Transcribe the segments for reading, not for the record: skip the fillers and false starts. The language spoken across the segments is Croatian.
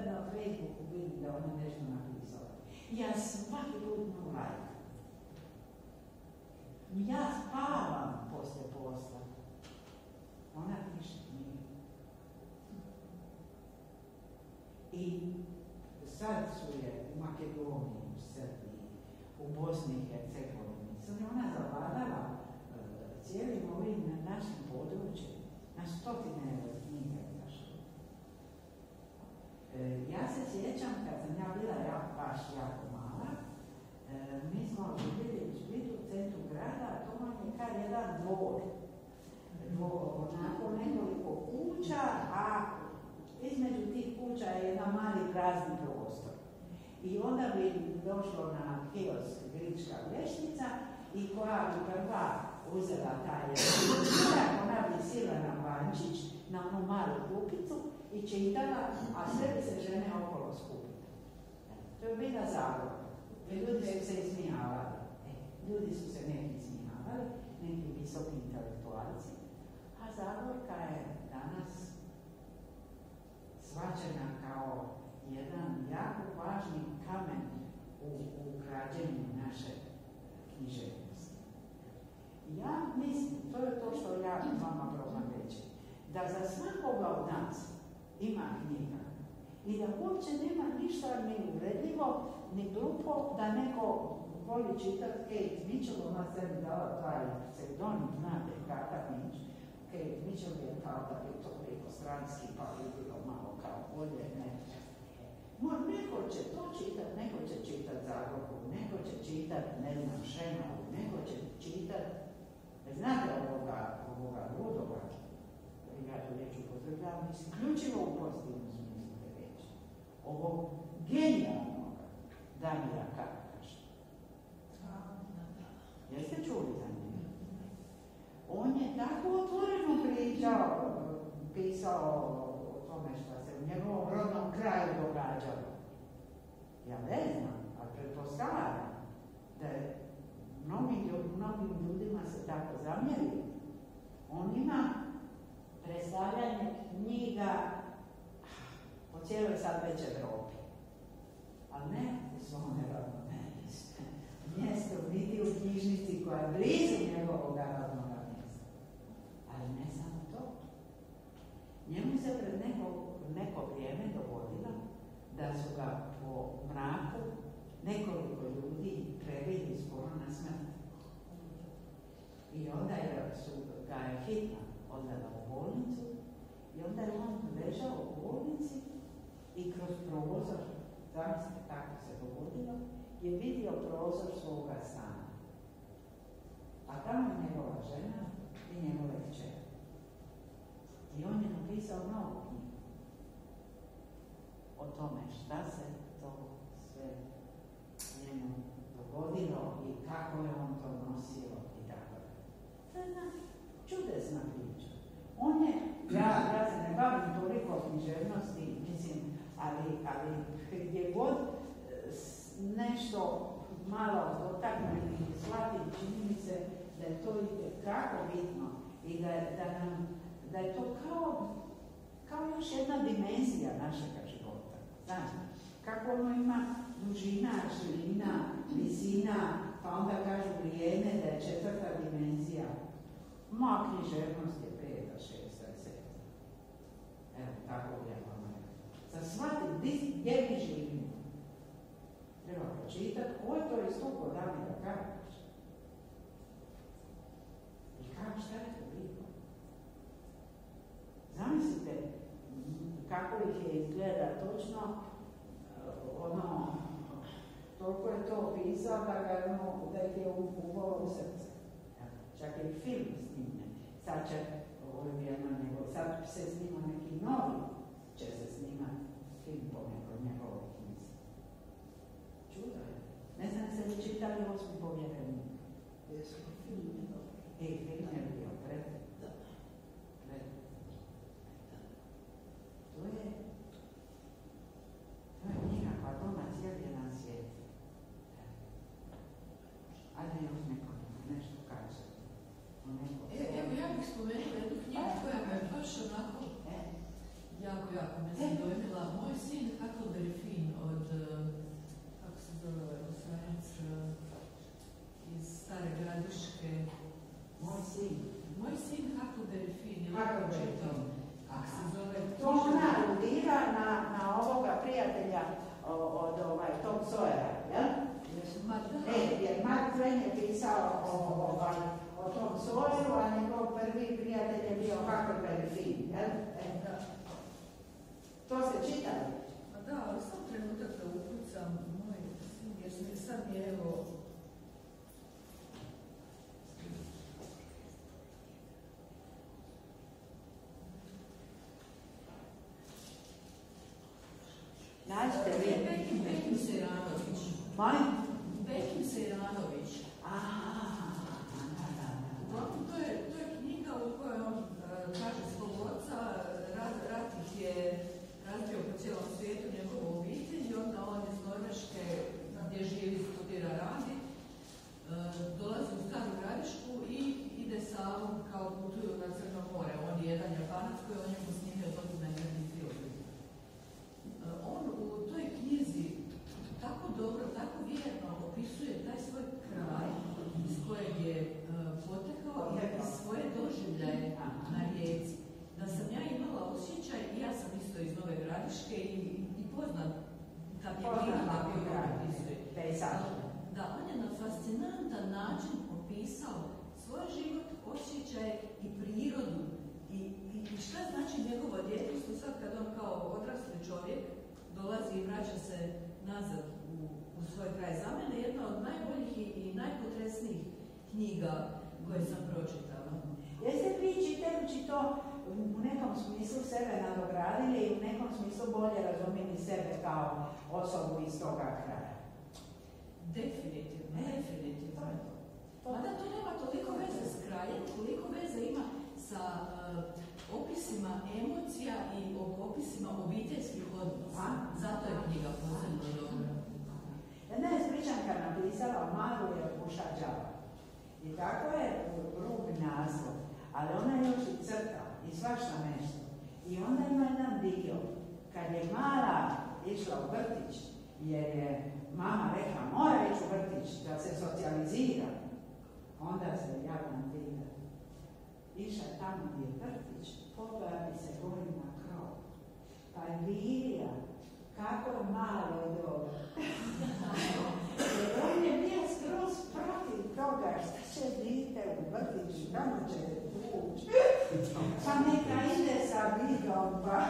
kad na Facebooku vidim da ona nešto napisala. Ja svaki put imam like. Ja spavam poslije posla. Ona piše knjigu. I sad su je u Makedoniji, u Srbiji, u Bosni i Hercegovini. Sad je ona zavladala cijelim ovim našim područjem. Na stotine knjiga izašlo. Ja se sjećam kad sam ja bila baš jako mala, mi smo živjeli u Splitu, u centru grada, to vam je kao jedan dvor. Onako nekoliko kuća, a između tih kuća je jedan mali prazni prostor. I onda bi došlo na kiosk Grička lješnica i koja bi prva uzela taj ona bi sila na vančić, na onu malu klupicu i čitala, a sve bi se žene okolo skupile. To je bila Zagorka. Ljudi su se ismijavali. Ljudi su se neki ismijavali, neki visoki intelektualci. A Zagorka je danas shvaćena kao jedan jako važni kamen u građenju naše književnosti. Ja mislim, to je to što ja vama probam reći, da za svakoga od nas ima knjiga i da uopće nema ništa ni uvredljivo, ni glupo da neko voli čitati Kate Mitchell, ona sebi dala taj pseudonim, znate, Kata Mitchell. Kate Mitchell je kao da je to preko stranski, pa je bilo malo kao bolje, ne. Neko će to čitati, neko će čitati Zagorku, neko će čitati, ne znam, Šenovu, neko će čitati, znate ovoga Ludova, ja tu reću upotrebljavam, isključivo u pozitivnom smislu te reći, ovog genijalnog Damira Karakaša. Jeste čuli za njega? On je tako otvoreno pisao o tome što se u njegovom rodnom kraju događalo. Ja ne znam, ali pretpostavljam da je mnogim ljudima se tako zamjerili. On ima predstavljanje knjiga po cijeloj sad već Evropi. Ali ne u svome rodnom mjestu, niti u knjižnici koja je blizu njegovog rodnog mjesta. Ali ne samo to. Njemu se pred neko vrijeme dogodilo da su ga po mraku nekoliko ljudi preveli skoro na smrt. I onda ga je hitna odvela u bolnicu i onda je on ležao u bolnici i kroz prozor, zamislite kako se dogodilo, je vidio prozor svoga stana. A tamo je njegova žena i njegove kćeri. I on je napisao novu knjigu o tome šta se to sve njemu dogodilo i kako je on to nosio i tako da. To je jedna čudesna priča. On je, ja se ne bavim toliko književnosti, mislim, ali gdje god nešto malo dotakne i shvatim, čini mi se da je to itekako bitno i da je to kao još jedna dimenzija našega života. Znači, kako ono ima dužina, širina, visina, pa onda kažu vrijeme da je četvrta dimenzija. Moja književnost je 5, 6, 7. Evo, tako ja vam rekao. Za shvatim gdje mi živimo. Treba pročitati ko je to istukao Damira Karakaša. I kako šta je to bilo? Zamislite kako ih je izgleda točno, toliko je to pisao da ih je uvalo u srce. Čak je i film snimljen. Sad se snima neki novi, će se snimati film po nekoj njegovoj knjizi. Čudo je. Ne znam se li čitali 8. povjerenika. Jesu film njegov. Film je bio predmet. To je knjiga koja doma cijeli jedan svijet. Ajde još nešto kaže. Evo ja bih spomenula jednu knjigu koja me baš onako jako me zadojmila. Moj sin, kako kako je to? Kako se zove? To ona aludira na ovoga prijatelja od Tom Sawyera, jel? Jer Mark Twain je pisao o Tom Sawyeru, a njegov prvi prijatelj je bio Huckleberry Finn, jel? To se čitali? Da, ali sam trenutak da ukucam moj, jer sam sad je evo... Nađite vi. Bekim Sejanović. Molim? Bekim Sejanović. Uglavnom, to je knjiga u kojoj on kaže svog oca, rat ih je razbio po cijelom svijetu njegovu obitelj i onda on iz Norveške, gdje živi, studira, radi, dolazi u Staru Gradišku i ide sa Alom kao putuju na Crno more. On je jedan Japanac koji on njemu snimio dokumentarni film. On u toj knjizi tako dobro, tako vjerno opisuje taj svoj kraj iz kojeg je potekao i svoje doživljaje na rijeci. Da sam ja imala osjećaj, i ja sam isto iz Nove Gradiške i poznam kad je bilo tako opisuje. Da, on je na fascinantan način opisao svoj život, osjećaje i prirodu i šta znači njegovo djetinjstvo sad kad on kao odrasli čovjek dolazi i vraća se nazad u svoj kraj. Za mene je jedna od najboljih i najpotresnijih knjiga koje sam pročitala. Jeste vi čitajući to u nekom smislu sebe nadogradili i u nekom smislu bolje razumjeli sebe kao osobu iz toga kraja? Definitivno. Mada to nema toliko veze s krajem, koliko veze ima sa opisima emocija i opisima obiteljskih odnosa. Zato je knjiga posebno dobra. Jedna je Splićanka napisala Maru je puša đava. I tako je rubi naslov, ali ona još i crta i svašta nešto. I onda ima jedan dio, kad je mala išla u vrtić, jer je mama rekla mora ići u vrtić da se socijalizira, onda se javna pita. Išla je tamo gdje je vrtić, popela bi se gori na krov. Pa je Lilija, kako je malo dobro. Jer on je bio skroz protiv toga šta će dite u vrtiću, kamo će ući. Pa neka ide sa vidom, pa.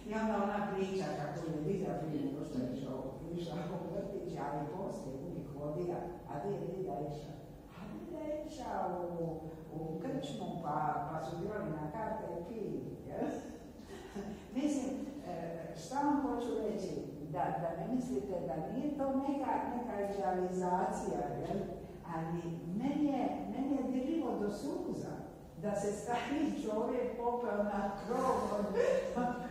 I onda ona priča kako je Vida prije nego što je išla u vrtić, ali poslije uvijek vodila, a gdje je Vida išla? A Vida je išla u krčmu, pa su birali na karte i pili. Mislim, šta vam hoću reći? Da ne mislite da nije to neka idealizacija, jel? Ali meni je dirljivo do suza da se stariji čovjek popeo na krov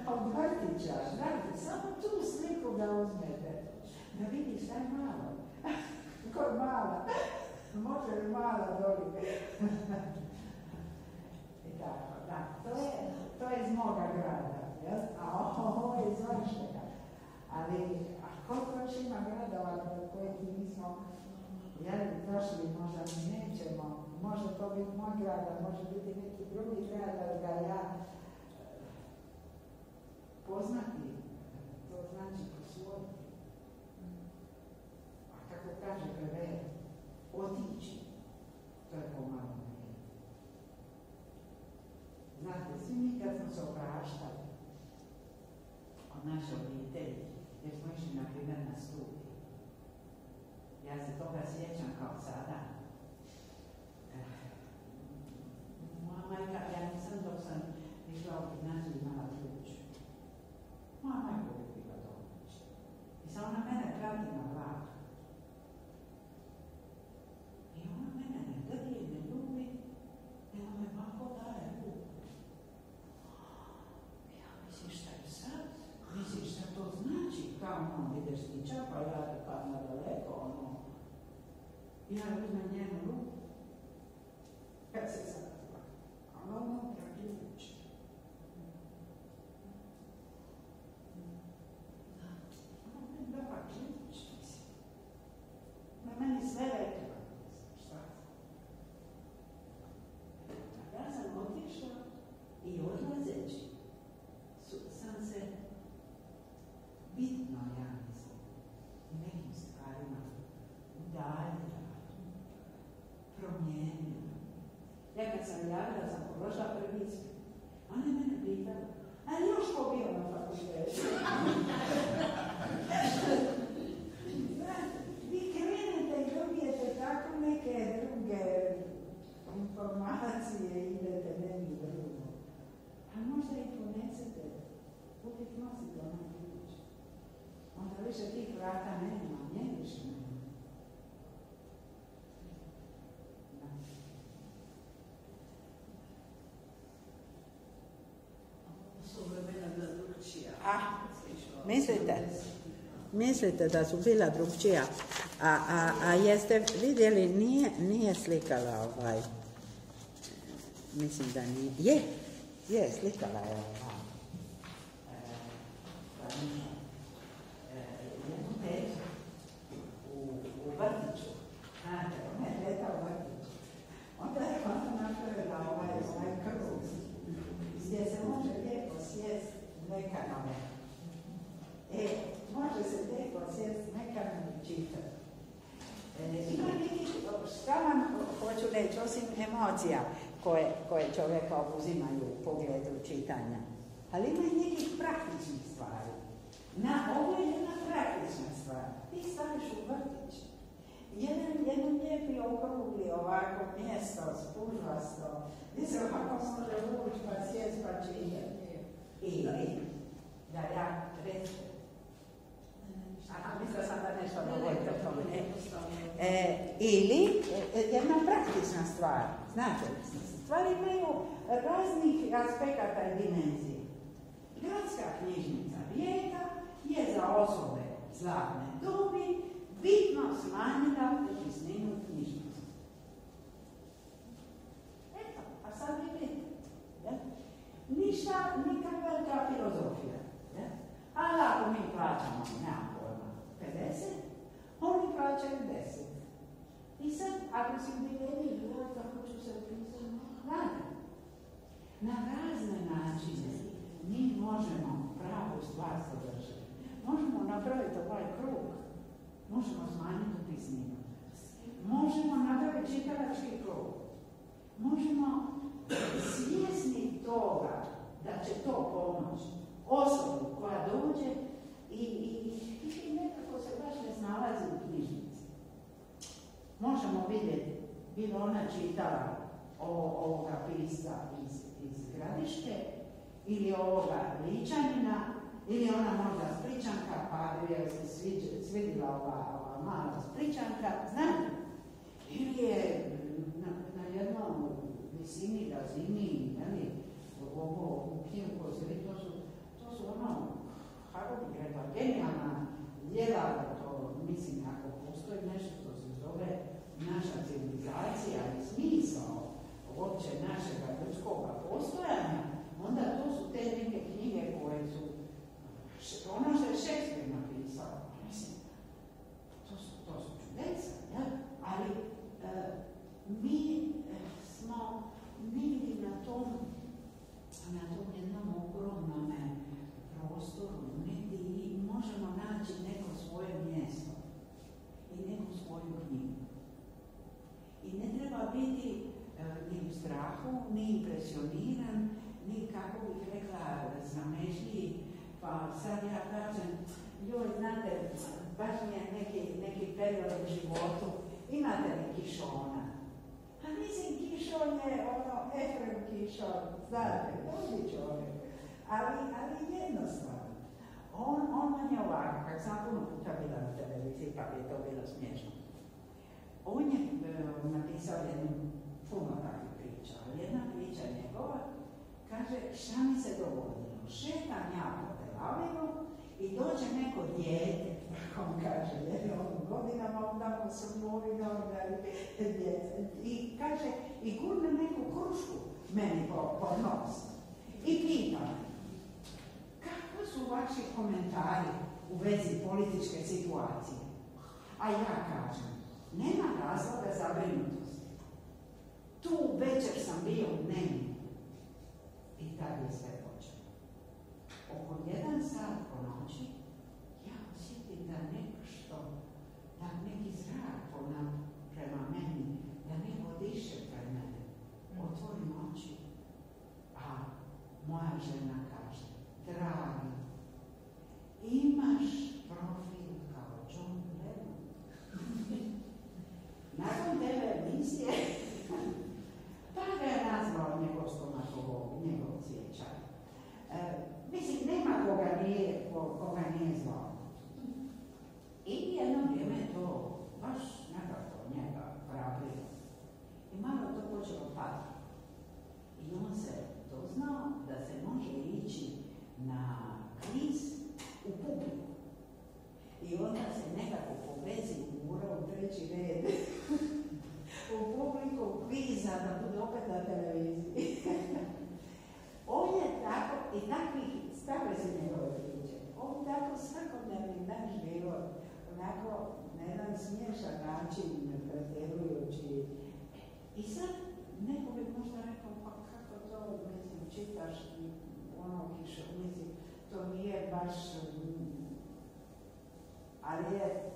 od vrtića. Znate, samo tu sliku da uzmete, da vidiš šta je malo. Kod mala. Može li mala doli? I tako, da. To je iz moga grada, jel? A ovo je iz vašega. Ali, koliko još ima gradova kojih nismo došli, možda mi nećemo, može to biti moj grad, a može biti neki drugi grad, da ga ja poznati, to znači posvojiti. A kako kaže Prever, otići, to je pomalo meni. Znate, svi mi kad smo se opraštali od naše obitelji, jer smo išli na primjer na studij. Ja se toga sjećam kao sada. Moja majka, ja nisam dok sam išla u gimnaziju imala ključ. Moja majka uvijek bila domaća. I sad ona mene prati na vlak. I ona mene ne drži, ne ljubi, nego me ovako daje ruku. Ja misliš šta je sad? Misliš šta to znači? Kao ideš ti čapa, ja pa nadaleko, ja uzmem njenu ruku, kad se zatvora, a ono ključ. Ona mi dala ključ, mislim. Na meni sve rekla, šta? Ja sam otišla Ja kad sam javila, sam položila prvi ispit. Ona je mene pitala, a još ko bio na fakultetu? Vi krenete i dobijete tako neke druge informacije i idete negdje drugo. A možda i ponesete, uvijek nosite onaj ključ. Onda više tih vrata nema, nje više nema. Mislite da su bila drugčija, a jeste vidjeli, nije slikala mislim da nije, je slikala je jednu tetu u vrtiću, znate, ona je teta u vrtiću, onda je ona napravila ovaj krug, gdje se može lijepo sjesti mekanome. Može se lijepo sjesti mekanome i čitati. Ima nekih, šta vam hoću reći, osim emocija koje čovjeka obuzimaju u pogledu čitanja, ali ima i nekih praktičnih stvari. Ovo je jedna praktična stvar. Ti staviš u vrtić. Jedan lijepi okrugli ovako mjesto, spužvasto, gdje se ovako može ući pa sjest pa čitati. Ili, da ja recimo, mislila sam da nešto govorite o tome. Ili, jedna praktična stvar, znate, stvari imaju raznih aspekata i dimenzije. Gradska knjižnica Rijeka je za osobe slavne dobi bitno smanjila upisninu knjižnice. Eto, a sad vidite. Ništa, nikakva velika filozofija. Ali ako mi plaćamo, nemam pojma, 50, oni plaćaju 10. I sad, ako si ubiljeni, kako ću se upisati, na razne načine mi možemo pravu stvar sadržati. Možemo napraviti ovaj krug, možemo smanjiti upisninu, možemo napraviti čitalački krug, možemo svjesni toga da će to pomoći osobu koja dođe i nekako se baš ne snalazi u knjižnici. Možemo vidjeti, bilo ona čitala ovoga pisca iz Gradiške, ili ovoga Ličanina, ili ona možda Spličanka, pa je se svidila ova mala Spličanka, znate? Ili je na jednom visini, razini, ovo u knjigu koju se vidi, to su ono, kako bi rekla, genijalna djela, to mislim, ako postoji nešto što se zove naša civilizacija i smisao uopće našega ljudskog postojanja, onda to su te neke knjige koje su, ono što je Šekspir napisao, mislim, to su čudesa, ja? Ali mi smo negdje na tom jednom ogromnom prostoru, negdje i možemo naći neko svoje mjesto i neku svoju knjigu. I ne treba biti ni u strahu, ni impresioniran, ni, kako bih rekla, sramežljiv, pa sad ja kažem, joj, znate, baš mi je neki period u životu, imate li kišona? A mislim, kišon je Efrem kišon, znate, dođi čovjek, ali jednostavno. On je ovako, kak sam puno puta bila na televiziji, pa bi to bilo smiješno. On je napisao jednu puno takvih priča, ali jedna priča njegova kaže, šta mi se dogodilo? Šetam ja po Tel Avivu i dođe neko dijete, on kaže, jer je on godinama, onda mu su novi djeca. I kaže, i gurne neku krušku meni po nos. I pita me, kakvi su vaši komentari u vezi političke situacije? A ja kažem, nema razloga zabrinutosti. Tu večer sam bio u dnevniku. I tad je sve počelo. Oko 1 sat po noći ja osjetim da neki zrak prema meni, da neko diše pred mene. Od tako svakodnevni naš život, onako na jedan smiješan način pretjerujući. I sad neko bi možda rekao, pa kako to, mislim, čitaš ono kiše, mislim, to nije baš, ali je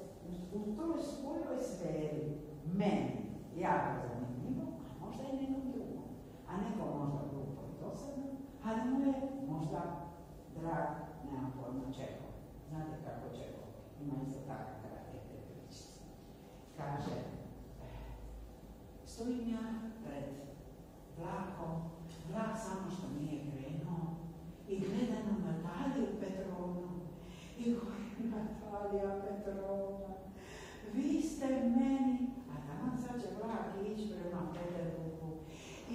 u toj svojoj sferi meni jako zanimljivo, a možda i nekom drugom, a nekom možda glupo i dosadno, ali mu je možda drag, nema pojma Čehov. Znate kako Čehov ima isto tako kratke te pričice. Kaže, stojim ja pred vlakom, vlak samo što nije krenuo i gledam na Nataliju Petrovnu i govorim, Natalija Petrovna, vi ste meni, a tamo sad će vlak ići prema Peterburgu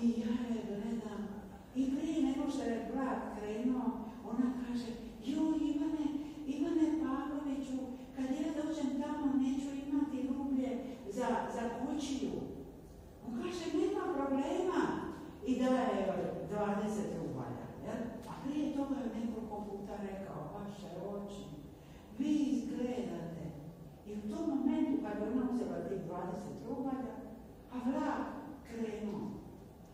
i ja je gledam i prije nego što je vlak krenuo, ona kaže, joj Ivane Pavloviću, kad ja dođem tamo neću imati rublje za kućiju. On kaže, nema problema i daje joj 20 rubalja. A prije toga je nekoliko puta rekao, vaše oči, vi izgledate. I u tom momentu kad je ona uzela tih 20 rubalja, a vlak krenuo.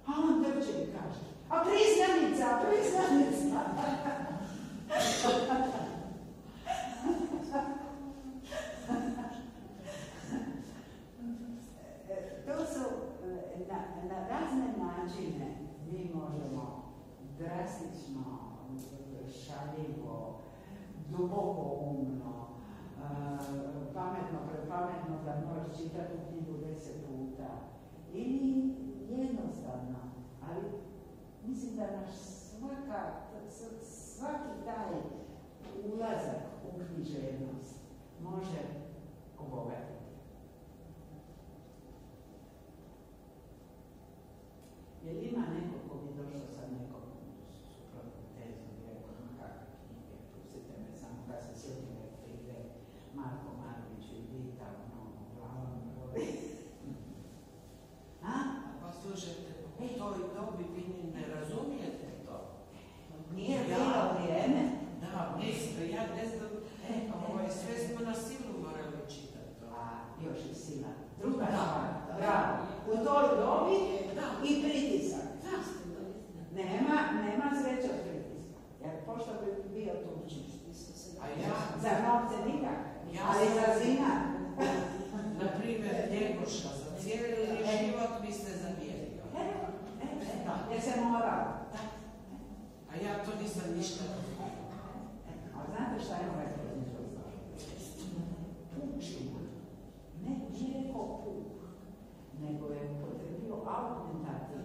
A on trče i kaže, a priznanica! To su na razne načine mi možemo drastično, šaljivo, duboko umno, pametno da moraš čitati u knjigu 10 puta. Ili jednostavno, ali mislim da naš svaki taj ulazak u književnost može obogatiti. Jer ima neko ko bi došao sa nekom suprotnom tezom i rekao, kakve knjige, pustite me samo kad se sjetim ide Marko Marković i Dita, glavom govori. Pa slušajte, u toj dobi vi ne razumijete to. Nije bilo vrijeme. Da, mislim, ja ne znam, sve smo na silu morali čitati to. A, još i sila. Druga stvar, bravo. U toj dobi i pritisak. Nema sreće od pritiska. Jer pošto bi bio tučin. Za novce nikak, ali za zina. Naprimjer, Njegoša, za cijeli život bi se zamijenio. Jer se morao. A ja to nisam ništa. A znate šta je ovaj književnost? Pučina. Nije rekao puk, nego je potrebio augmentativ.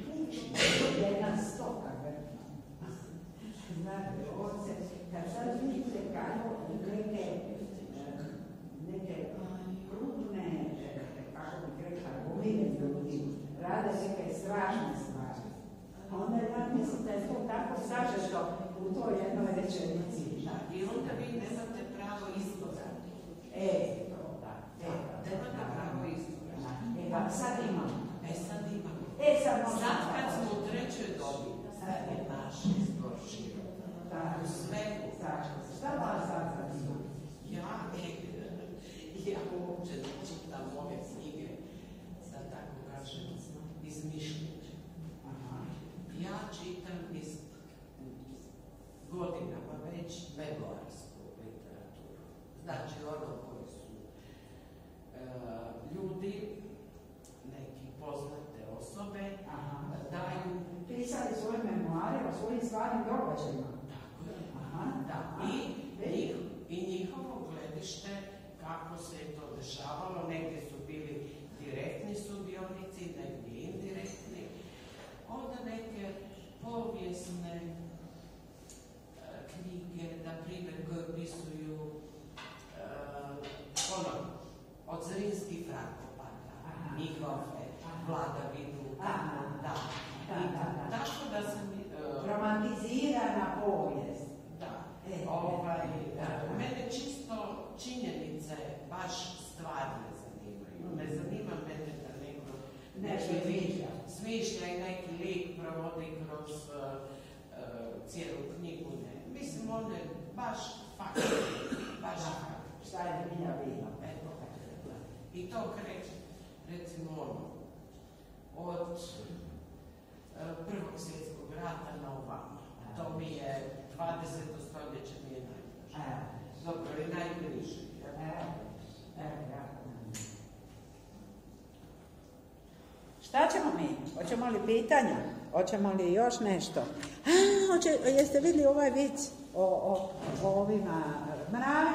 Pučina, jedna stoka vrtna. Znate, ovdje, kad sad vidite kako neke krupne, kako bih rekla, gomile ljudi, rade neke strašne stvari. Onda ja mislim da je to tako sažeto u toj jednoj rečenici. I onda vi nemate pravo izbora. Nemate pravo izbora. Sad imamo. Sad kad smo u trećoj dobi, sad je naš izbor širok. U svemu. Šta vas sad ima? Ja uopće ne čitam ove knjige, da tako kažem, izmišljenje. Ja čitam iz godinama već memoarsku literaturu. Znači ono koji su ljudi, neki poznate osobe, daju... Pisali svoje memoare o svojim stvarnim događajima. Tako je. Da. I njihovo gledište, kako se je to dešavalo, negdje su bili direktni sudionici, negdje indirektni. Onda neke povijesne knjige, na primjer, koje opisuju od Zrinskih Frankopada, njihove vladavinu, tako da sam... Romantizirana povijest. Mene čisto činjenice baš stvari ne zanimaju. Ne zanima mene da neko smišlja i neki lik provodi kroz cijelu knjigu ne. Mislim, on je baš fakt. Baš fakt. Šta je Milja vino? Eto, i to kreće, recimo ono, od Prvog svjetskog rata na ovamo. To mi je 20. stoljeće mi je najbliže. Dobro, i najbliže. Šta ćemo mi? Hoćemo li pitanja? Hoćemo li još nešto? Jeste vidjeli ovaj vic o ovima mravima?